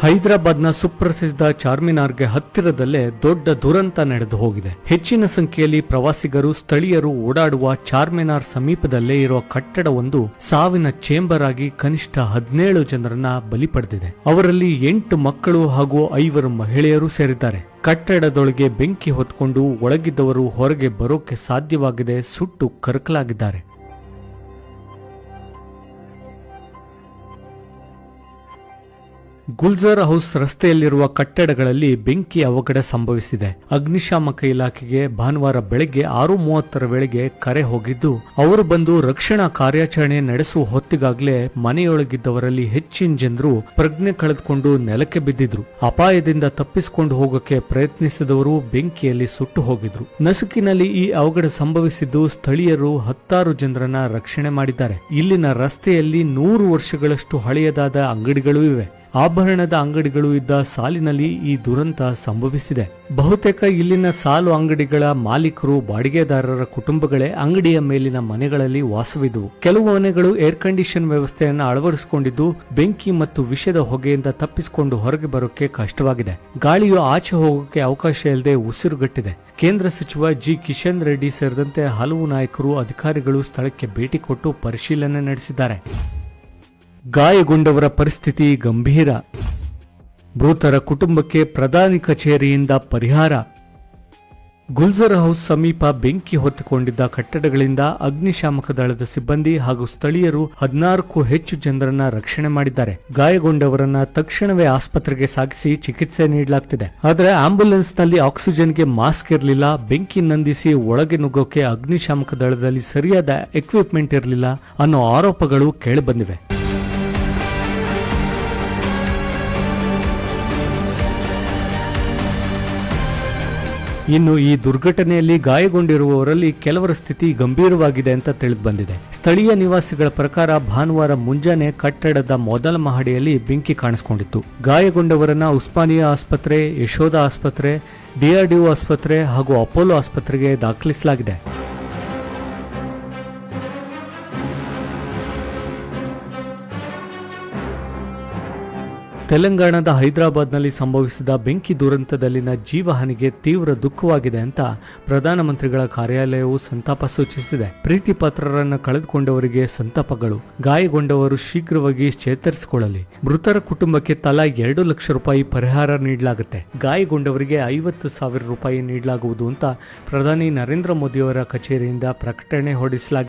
ಹೈದರಾಬಾದ್ನ ಸುಪ್ರಸಿದ್ಧ ಚಾರ್ಮಿನಾರ್ಗೆ ಹತ್ತಿರದಲ್ಲೇ ದೊಡ್ಡ ದುರಂತ ನಡೆದು ಹೋಗಿದೆ. ಹೆಚ್ಚಿನ ಸಂಖ್ಯೆಯಲ್ಲಿ ಪ್ರವಾಸಿಗರು ಸ್ಥಳೀಯರು ಓಡಾಡುವ ಚಾರ್ಮಿನಾರ್ ಸಮೀಪದಲ್ಲೇ ಇರುವ ಕಟ್ಟಡವೊಂದು ಸಾವಿನ ಚೇಂಬರ್ ಆಗಿ ಕನಿಷ್ಠ 17 ಜನರನ್ನ ಬಲಿ ಪಡೆದಿದೆ. ಅವರಲ್ಲಿ 8 ಮಕ್ಕಳು ಹಾಗೂ 5 ಮಹಿಳೆಯರು ಸೇರಿದ್ದಾರೆ. ಕಟ್ಟಡದೊಳಗೆ ಬೆಂಕಿ ಹೊತ್ಕೊಂಡು ಒಳಗಿದ್ದವರು ಹೊರಗೆ ಬರೋಕೆ ಸಾಧ್ಯವಾಗದೆ ಸುಟ್ಟು ಕರಕಲಾಗಿದ್ದಾರೆ. ಗುಲ್ಜರ್ ಹೌಸ್ ರಸ್ತೆಯಲ್ಲಿರುವ ಕಟ್ಟಡಗಳಲ್ಲಿ ಬೆಂಕಿ ಅವಘಡ ಸಂಭವಿಸಿದೆ. ಅಗ್ನಿಶಾಮಕ ಇಲಾಖೆಗೆ ಭಾನುವಾರ ಬೆಳಗ್ಗೆ 6:30 ವೇಳೆಗೆ ಕರೆ ಹೋಗಿದ್ದು, ಅವರು ಬಂದು ರಕ್ಷಣಾ ಕಾರ್ಯಾಚರಣೆ ನಡೆಸುವ ಹೊತ್ತಿಗಾಗಲೇ ಮನೆಯೊಳಗಿದ್ದವರಲ್ಲಿ ಹೆಚ್ಚಿನ ಜನರು ಪ್ರಜ್ಞೆ ಕಳೆದುಕೊಂಡು ನೆಲಕ್ಕೆ ಬಿದ್ದಿದ್ರು. ಅಪಾಯದಿಂದ ತಪ್ಪಿಸಿಕೊಂಡು ಹೋಗೋಕೆ ಪ್ರಯತ್ನಿಸಿದವರು ಬೆಂಕಿಯಲ್ಲಿ ಸುಟ್ಟು ಹೋಗಿದ್ರು. ನಸುಕಿನಲ್ಲಿ ಈ ಅವಘಡ ಸಂಭವಿಸಿದ್ದು ಸ್ಥಳೀಯರು 10 ಜನರನ್ನ ರಕ್ಷಣೆ ಮಾಡಿದ್ದಾರೆ. ಇಲ್ಲಿನ ರಸ್ತೆಯಲ್ಲಿ 100 ವರ್ಷಗಳಷ್ಟು ಹಳೆಯದಾದ ಅಂಗಡಿಗಳು ಇವೆ. ಆಭರಣದ ಅಂಗಡಿಗಳು ಇದ್ದ ಸಾಲಿನಲ್ಲಿ ಈ ದುರಂತ ಸಂಭವಿಸಿದೆ. ಬಹುತೇಕ ಇಲ್ಲಿನ ಸಾಲು ಅಂಗಡಿಗಳ ಮಾಲೀಕರು ಬಾಡಿಗೆದಾರರ ಕುಟುಂಬಗಳೇ ಅಂಗಡಿಯ ಮೇಲಿನ ಮನೆಗಳಲ್ಲಿ ವಾಸವಿದ್ದವು. ಕೆಲವು ಮನೆಗಳು ಏರ್ ಕಂಡೀಷನ್ ವ್ಯವಸ್ಥೆಯನ್ನು ಅಳವಡಿಸಿಕೊಂಡಿದ್ದು ಬೆಂಕಿ ಮತ್ತು ವಿಷದ ಹೊಗೆಯಿಂದ ತಪ್ಪಿಸಿಕೊಂಡು ಹೊರಗೆ ಬರೋಕೆ ಕಷ್ಟವಾಗಿದೆ. ಗಾಳಿಯು ಆಚೆ ಹೋಗೋಕೆ ಅವಕಾಶ ಇಲ್ಲದೆ ಉಸಿರುಗಟ್ಟಿದೆ. ಕೇಂದ್ರ ಸಚಿವ ಜಿ ಕಿಶನ್ ರೆಡ್ಡಿ ಸೇರಿದಂತೆ ಹಲವು ನಾಯಕರು ಅಧಿಕಾರಿಗಳು ಸ್ಥಳಕ್ಕೆ ಭೇಟಿ ಕೊಟ್ಟು ಪರಿಶೀಲನೆ ನಡೆಸಿದ್ದಾರೆ. ಗಾಯಗೊಂಡವರ ಪರಿಸ್ಥಿತಿ ಗಂಭೀರ. ಮೃತರ ಕುಟುಂಬಕ್ಕೆ ಪ್ರಧಾನಿ ಕಚೇರಿಯಿಂದ ಪರಿಹಾರ. ಗುಲ್ಜರ್ ಹೌಸ್ ಸಮೀಪ ಬೆಂಕಿ ಹೊತ್ತುಕೊಂಡಿದ್ದ ಕಟ್ಟಡಗಳಿಂದ ಅಗ್ನಿಶಾಮಕ ದಳದ ಸಿಬ್ಬಂದಿ ಹಾಗೂ ಸ್ಥಳೀಯರು 16ಕ್ಕೂ ಹೆಚ್ಚು ಜನರನ್ನ ರಕ್ಷಣೆ ಮಾಡಿದ್ದಾರೆ. ಗಾಯಗೊಂಡವರನ್ನ ತಕ್ಷಣವೇ ಆಸ್ಪತ್ರೆಗೆ ಸಾಗಿಸಿ ಚಿಕಿತ್ಸೆ ನೀಡಲಾಗ್ತಿದೆ. ಆದರೆ ಆಂಬ್ಯುಲೆನ್ಸ್ನಲ್ಲಿ ಆಕ್ಸಿಜನ್ಗೆ ಮಾಸ್ಕ್ ಇರಲಿಲ್ಲ. ಬೆಂಕಿ ನಂದಿಸಿ ಒಳಗೆ ನುಗ್ಗೋಕೆ ಅಗ್ನಿಶಾಮಕ ದಳದಲ್ಲಿ ಸರಿಯಾದ ಎಕ್ವಿಪ್ಮೆಂಟ್ ಇರಲಿಲ್ಲ ಅನ್ನೋ ಆರೋಪಗಳು ಕೇಳಿಬಂದಿವೆ. ಇನ್ನು ಈ ದುರ್ಘಟನೆಯಲ್ಲಿ ಗಾಯಗೊಂಡಿರುವವರಲ್ಲಿ ಕೆಲವರ ಸ್ಥಿತಿ ಗಂಭೀರವಾಗಿದೆ ಅಂತ ತಿಳಿದುಬಂದಿದೆ. ಸ್ಥಳೀಯ ನಿವಾಸಿಗಳ ಪ್ರಕಾರ ಭಾನುವಾರ ಮುಂಜಾನೆ ಕಟ್ಟಡದ ಮೊದಲ ಮಹಡಿಯಲ್ಲಿ ಬೆಂಕಿ ಕಾಣಿಸಿಕೊಂಡಿತ್ತು. ಗಾಯಗೊಂಡವರನ್ನ ಉಸ್ಮಾನಿಯಾ ಆಸ್ಪತ್ರೆ, ಯಶೋಧ ಆಸ್ಪತ್ರೆ, DRDO ಆಸ್ಪತ್ರೆ ಹಾಗೂ ಅಪೋಲೋ ಆಸ್ಪತ್ರೆಗೆ ದಾಖಲಿಸಲಾಗಿದೆ. ತೆಲಂಗಾಣದ ಹೈದರಾಬಾದ್ನಲ್ಲಿ ಸಂಭವಿಸಿದ ಬೆಂಕಿ ದುರಂತದಲ್ಲಿನ ಜೀವಹಾನಿಗೆ ತೀವ್ರ ದುಃಖವಾಗಿದೆ ಅಂತ ಪ್ರಧಾನಮಂತ್ರಿಗಳ ಕಾರ್ಯಾಲಯವು ಸಂತಾಪ ಸೂಚಿಸಿದೆ. ಪ್ರೀತಿ ಪಾತ್ರರನ್ನು ಕಳೆದುಕೊಂಡವರಿಗೆ ಸಂತಾಪಗಳು. ಗಾಯಗೊಂಡವರು ಶೀಘ್ರವಾಗಿ ಚೇತರಿಸಿಕೊಳ್ಳಲಿ. ಮೃತರ ಕುಟುಂಬಕ್ಕೆ ತಲಾ 2 ಲಕ್ಷ ರೂಪಾಯಿ ಪರಿಹಾರ ನೀಡಲಾಗುತ್ತೆ. ಗಾಯಗೊಂಡವರಿಗೆ 50,000 ರೂಪಾಯಿ ನೀಡಲಾಗುವುದು ಅಂತ ಪ್ರಧಾನಿ ನರೇಂದ್ರ ಮೋದಿಯವರ ಕಚೇರಿಯಿಂದ ಪ್ರಕಟಣೆ ಹೊರಡಿಸಲಾಗಿದೆ.